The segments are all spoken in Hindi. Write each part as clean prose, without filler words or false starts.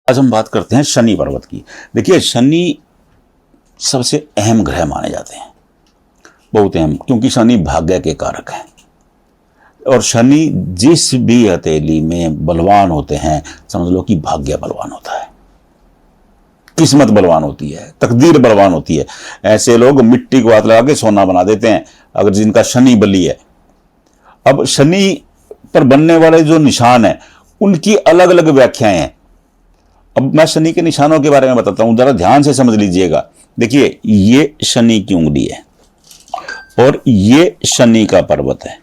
आज हम बात करते हैं शनि पर्वत की। देखिए, शनि सबसे अहम ग्रह माने जाते हैं, बहुत अहम, क्योंकि शनि भाग्य के कारक हैं। और शनि जिस भी हथेली में बलवान होते हैं, समझ लो कि भाग्य बलवान होता है, किस्मत बलवान होती है, तकदीर बलवान होती है। ऐसे लोग मिट्टी को हाथ लगा के सोना बना देते हैं अगर जिनका शनि बली है। अब शनि पर बनने वाले जो निशान है उनकी अलग अलग व्याख्याएं हैं। अब मैं शनि के निशानों के बारे में बताता हूं, जरा ध्यान से समझ लीजिएगा। देखिए, ये शनि की उंगली है और ये शनि का पर्वत है।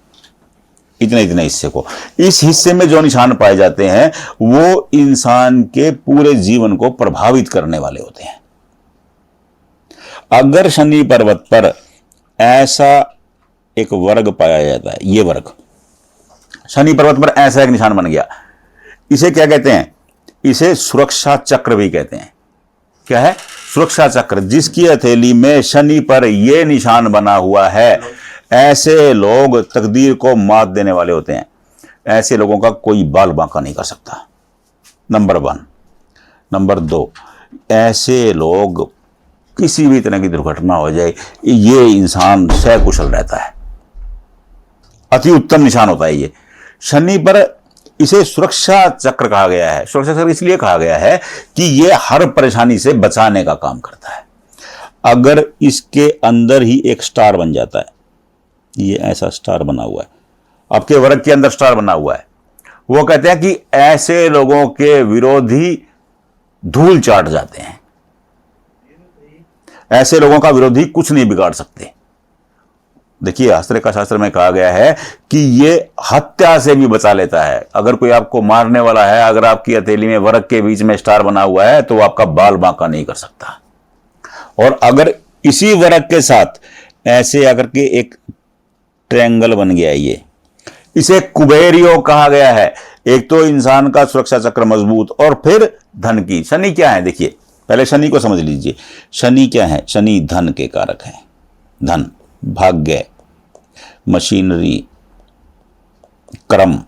इतने इतने हिस्से को, इस हिस्से में जो निशान पाए जाते हैं वो इंसान के पूरे जीवन को प्रभावित करने वाले होते हैं। अगर शनि पर्वत पर ऐसा एक वर्ग पाया जाता है, ये वर्ग शनि पर्वत पर ऐसा एक निशान बन गया, इसे क्या कहते हैं? इसे सुरक्षा चक्र भी कहते हैं। क्या है? सुरक्षा चक्र। जिसकी हथेली में शनि पर यह निशान बना हुआ है, ऐसे लोग तकदीर को मात देने वाले होते हैं। ऐसे लोगों का कोई बाल बांका नहीं कर सकता, नंबर 1। नंबर 2, ऐसे लोग किसी भी तरह की दुर्घटना हो जाए, ये इंसान सकुशल रहता है। अति उत्तम निशान होता है ये शनि पर। इसे सुरक्षा चक्र कहा गया है। सुरक्षा चक्र इसलिए कहा गया है कि यह हर परेशानी से बचाने का काम करता है। अगर इसके अंदर ही एक स्टार बन जाता है, ये ऐसा स्टार बना हुआ है, आपके वर्ग के अंदर स्टार बना हुआ है, वो कहते हैं कि ऐसे लोगों के विरोधी धूल चाट जाते हैं। ऐसे लोगों का विरोधी कुछ नहीं बिगाड़ सकते। देखिए, हस्तरेखा शास्त्र में कहा गया है कि ये हत्या से भी बचा लेता है। अगर कोई आपको मारने वाला है, अगर आपकी हथेली में वर्ग के बीच में स्टार बना हुआ है, तो आपका बाल बांका नहीं कर सकता। और अगर इसी वर्ग के साथ ऐसे अगर के एक ट्रायंगल बन गया, ये इसे कुबेर योग कहा गया है। एक तो इंसान का सुरक्षा चक्र मजबूत, और फिर धन की। शनि क्या है? देखिए, पहले शनि को समझ लीजिए। शनि क्या है? शनि धन के कारक है। धन, भाग्य, मशीनरी, कर्म,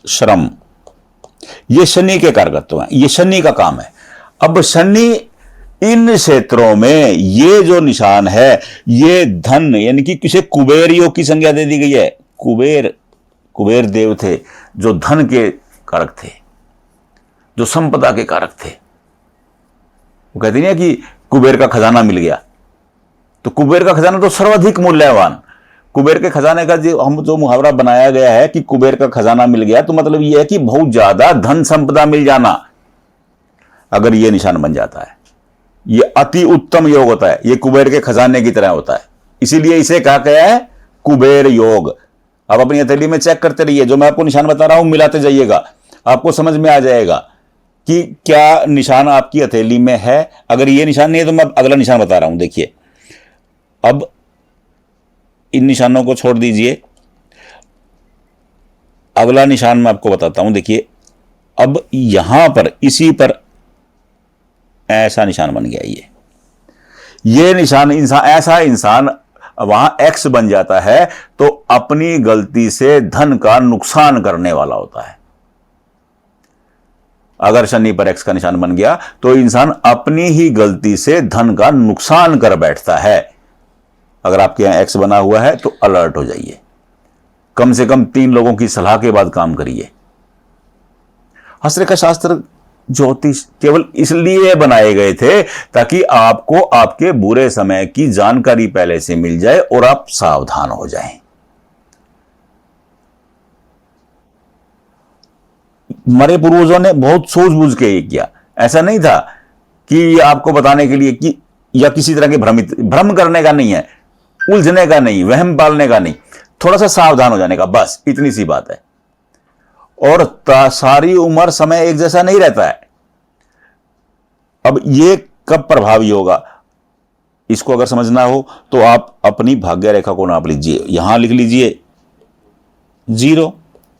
श्रम, ये शनि के कारकत्व हैं। ये शनि का काम है। अब शनि इन क्षेत्रों में ये जो निशान है, ये धन, यानी कि किसे कुबेर योग की संज्ञा दे दी गई है। कुबेर देव थे जो धन के कारक थे, जो संपदा के कारक थे। वो कहते नहीं है कि कुबेर का खजाना मिल गया, तो कुबेर का खजाना तो सर्वाधिक मूल्यवान। कुबेर के खजाने का जो मुहावरा बनाया गया है कि कुबेर का खजाना मिल गया, तो मतलब यह है कि बहुत ज्यादा धन संपदा मिल जाना। अगर यह निशान बन जाता है, यह अति उत्तम योग होता है। यह कुबेर के खजाने की तरह होता है, इसीलिए इसे कहा गया है कुबेर योग। आप अपनी हथेली में चेक करते रहिए, जो मैं आपको निशान बता रहा हूं मिलाते जाइएगा, आपको समझ में आ जाएगा कि क्या निशान आपकी हथेली में है। अगर यह निशान नहीं है तो मैं अगला निशान बता रहा हूं। देखिए, अब इन निशानों को छोड़ दीजिए, अगला निशान मैं आपको बताता हूं। देखिए, अब यहां पर इसी पर ऐसा निशान बन गया। ये निशान ऐसा इंसान वहां एक्स बन जाता है, तो अपनी गलती से धन का नुकसान करने वाला होता है। अगर शनि पर एक्स का निशान बन गया तो इंसान अपनी ही गलती से धन का नुकसान कर बैठता है। अगर आपके यहां एक्स बना हुआ है तो अलर्ट हो जाइए। कम से कम 3 लोगों की सलाह के बाद काम करिए। हस्तरेखा शास्त्र, ज्योतिष केवल इसलिए बनाए गए थे ताकि आपको आपके बुरे समय की जानकारी पहले से मिल जाए और आप सावधान हो जाएं। हमारे पूर्वजों ने बहुत सूझबूझ के ये किया। ऐसा नहीं था कि आपको बताने के लिए कि या किसी तरह के भ्रम करने का नहीं है, उलझने का नहीं, वहम पालने का नहीं, थोड़ा सा सावधान हो जाने का, बस इतनी सी बात है। और सारी उम्र समय एक जैसा नहीं रहता है। अब ये कब प्रभावी होगा, इसको अगर समझना हो तो आप अपनी भाग्य रेखा को नाप लीजिए। यहां लिख लीजिए 0,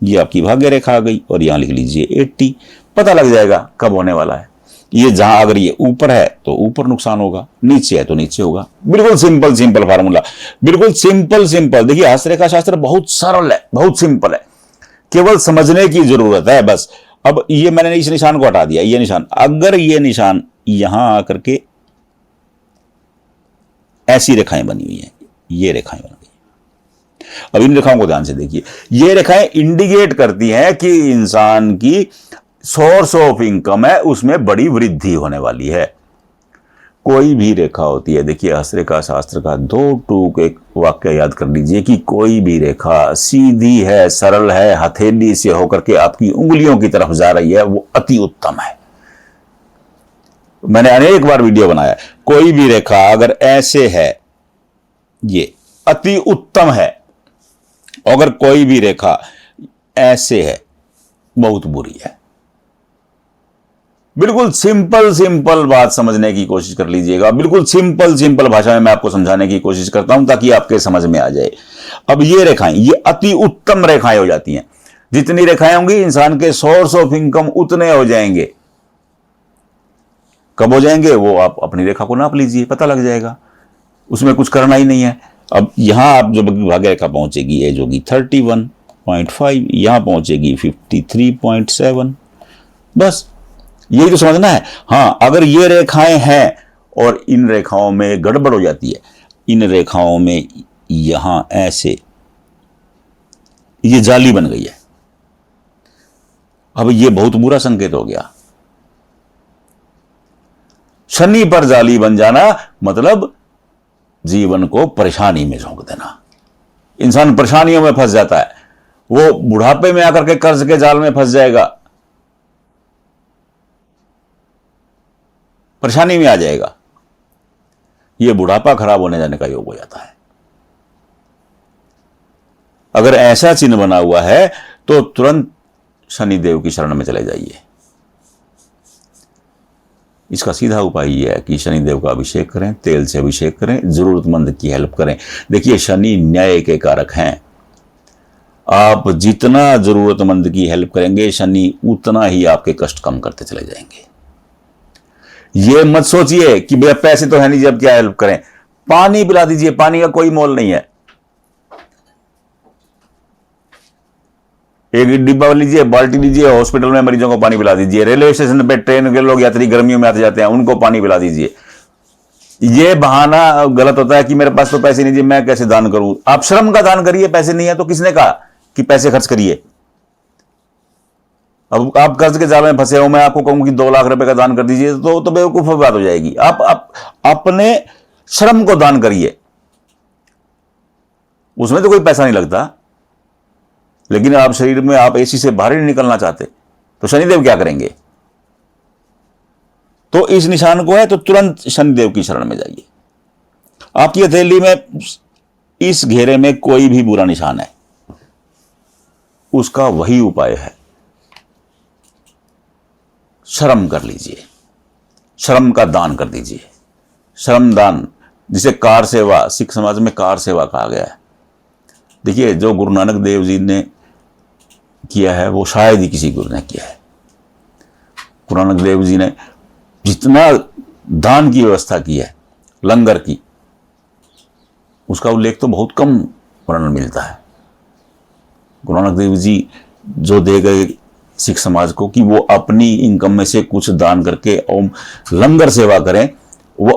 ये आपकी भाग्य रेखा आ गई, और यहां लिख लीजिए 80। पता लग जाएगा कब होने वाला है। ये जहां अगर ये ऊपर है तो ऊपर नुकसान होगा, नीचे है तो नीचे होगा। बिल्कुल सिंपल फार्मूला, बिल्कुल सिंपल। देखिए, हस्तरेखा शास्त्र बहुत सरल है, बहुत सिंपल है, केवल समझने की जरूरत है बस। अब ये मैंने इस निशान को हटा दिया, ये निशान, अगर ये निशान यहां आकर के ऐसी रेखाएं बनी हुई हैं, ये रेखाएं बन गई। अब इन रेखाओं को ध्यान से देखिए, ये रेखाएं इंडिकेट करती हैं कि इंसान की सोर्स ऑफ इनकम है उसमें बड़ी वृद्धि होने वाली है। कोई भी रेखा होती है, देखिए हस्तरेखा शास्त्र का 2 टूक एक वाक्य याद कर लीजिए कि कोई भी रेखा सीधी है, सरल है, हथेली से होकर के आपकी उंगलियों की तरफ जा रही है, वो अति उत्तम है। मैंने अनेक बार वीडियो बनाया, कोई भी रेखा अगर ऐसे है ये अति उत्तम है, अगर कोई भी रेखा ऐसे है बहुत बुरी है। बिल्कुल सिंपल बात समझने की कोशिश कर लीजिएगा, बिल्कुल सिंपल भाषा में मैं आपको समझाने की कोशिश करता हूं ताकि आपके समझ में आ जाए। अब ये रेखाएं, ये अति उत्तम रेखाएं हो जाती हैं। जितनी रेखाएं होंगी इंसान के सोर्स ऑफ इनकम उतने हो जाएंगे। कब हो जाएंगे वो आप अपनी रेखा को नाप लीजिए, पता लग जाएगा, उसमें कुछ करना ही नहीं है। अब यहां आप जो भाग्य रेखा पहुंचेगी एज होगी 31.5, यहां पहुंचेगी 53.7, बस यही तो समझना है। हां, अगर ये रेखाएं हैं और इन रेखाओं में गड़बड़ हो जाती है, इन रेखाओं में यहां ऐसे ये जाली बन गई है, अब ये बहुत बुरा संकेत हो गया। शनि पर जाली बन जाना मतलब जीवन को परेशानी में झोंक देना। इंसान परेशानियों में फंस जाता है, वो बुढ़ापे में आकर के कर्ज के जाल में फंस जाएगा, परेशानी में आ जाएगा, यह बुढ़ापा खराब होने जाने का योग हो जाता है। अगर ऐसा चिन्ह बना हुआ है तो तुरंत शनिदेव की शरण में चले जाइए। इसका सीधा उपाय यह है कि शनिदेव का अभिषेक करें, तेल से अभिषेक करें, जरूरतमंद की हेल्प करें। देखिए शनि न्याय के कारक हैं, आप जितना जरूरतमंद की हेल्प करेंगे शनि उतना ही आपके कष्ट कम करते चले जाएंगे। ये मत सोचिए कि भैया पैसे तो है नहीं, जब क्या हेल्प करें, पानी पिला दीजिए, पानी का कोई मोल नहीं है। एक डिब्बा लीजिए, बाल्टी लीजिए, हॉस्पिटल में मरीजों को पानी पिला दीजिए, रेलवे स्टेशन पे ट्रेन के लोग यात्री गर्मियों में आते जाते हैं उनको पानी पिला दीजिए। ये बहाना गलत होता है कि मेरे पास तो पैसे नहीं, मैं कैसे दान करूं। आप श्रम का दान करिए, पैसे नहीं है तो किसने कहा कि पैसे खर्च करिए। अब आप कर्ज के जाल में फंसे हो, मैं आपको कहूं कि 2 लाख रुपए का दान कर दीजिए तो बेवकूफ बात हो जाएगी। आप अपने श्रम को दान करिए, उसमें तो कोई पैसा नहीं लगता। लेकिन आप शरीर में आप एसी से बाहर नहीं निकलना चाहते तो शनिदेव क्या करेंगे। तो इस निशान को है तो तुरंत शनिदेव की शरण में जाइए। आपकी हथेली में इस घेरे में कोई भी बुरा निशान है, उसका वही उपाय है, श्रम कर लीजिए, श्रम का दान कर दीजिए। श्रम दान, जिसे कार सेवा, सिख समाज में कार सेवा कहा गया है। देखिए जो गुरु नानक देव जी ने किया है वो शायद ही किसी गुरु ने किया है। गुरु नानक देव जी ने जितना दान की व्यवस्था की है, लंगर की, उसका उल्लेख तो बहुत कम वर्णन मिलता है। गुरु नानक देव जी जो दे गए सिख समाज को कि वो अपनी इनकम में से कुछ दान करके और लंगर सेवा करें, वो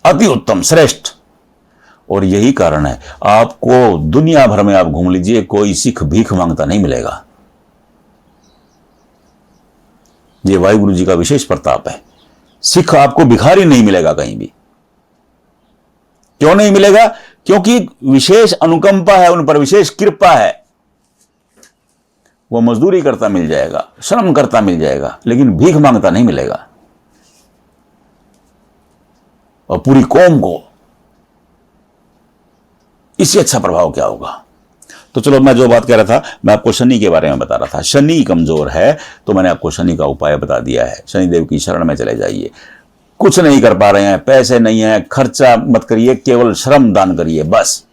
अति उत्तम श्रेष्ठ। और यही कारण है, आपको दुनिया भर में आप घूम लीजिए, कोई सिख भीख मांगता नहीं मिलेगा। ये वाहिगुरु जी का विशेष प्रताप है। सिख आपको भिखारी नहीं मिलेगा कहीं भी। क्यों नहीं मिलेगा? क्योंकि विशेष अनुकंपा है उन पर, विशेष कृपा है। वो मजदूरी करता मिल जाएगा, श्रम करता मिल जाएगा, लेकिन भीख मांगता नहीं मिलेगा। और पूरी कौम को इससे अच्छा प्रभाव क्या होगा। तो चलो, मैं जो बात कह रहा था, मैं आपको शनि के बारे में बता रहा था। शनि कमजोर है तो मैंने आपको शनि का उपाय बता दिया है। शनिदेव की शरण में चले जाइए। कुछ नहीं कर पा रहे हैं, पैसे नहीं है, खर्चा मत करिए, केवल श्रम दान करिए बस।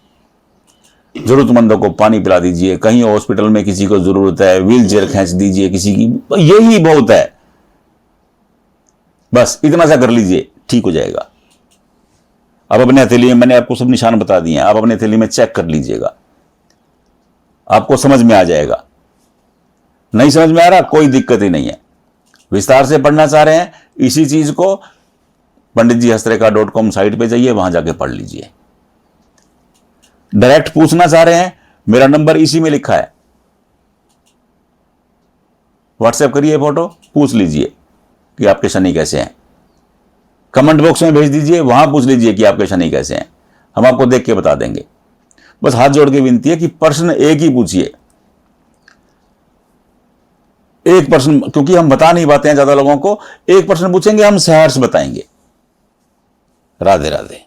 जरूरतमंदों को पानी पिला दीजिए, कहीं हॉस्पिटल में किसी को जरूरत है व्हील चेयर खींच दीजिए किसी की, यही बहुत है। बस इतना सा कर लीजिए, ठीक हो जाएगा। अब अपने हथेली में मैंने आपको सब निशान बता दिए हैं, आप अपने हथेली में चेक कर लीजिएगा, आपको समझ में आ जाएगा। नहीं समझ में आ रहा, कोई दिक्कत ही नहीं है। विस्तार से पढ़ना चाह रहे हैं इसी चीज को, panditjihastrekar.com साइट पे जाइए, वहां जाके पढ़ लीजिए। डायरेक्ट पूछना चाह रहे हैं, मेरा नंबर इसी में लिखा है, व्हाट्सएप करिए, फोटो पूछ लीजिए कि आपके शनि कैसे हैं। कमेंट बॉक्स में भेज दीजिए, वहां पूछ लीजिए कि आपके शनि कैसे हैं, हम आपको देख के बता देंगे। बस हाथ जोड़ के विनती है कि प्रश्न एक ही पूछिए, एक प्रश्न, क्योंकि हम बता नहीं पाते हैं ज्यादा लोगों को, एक प्रश्न पूछेंगे, हम सहर्ष बताएंगे। राधे राधे।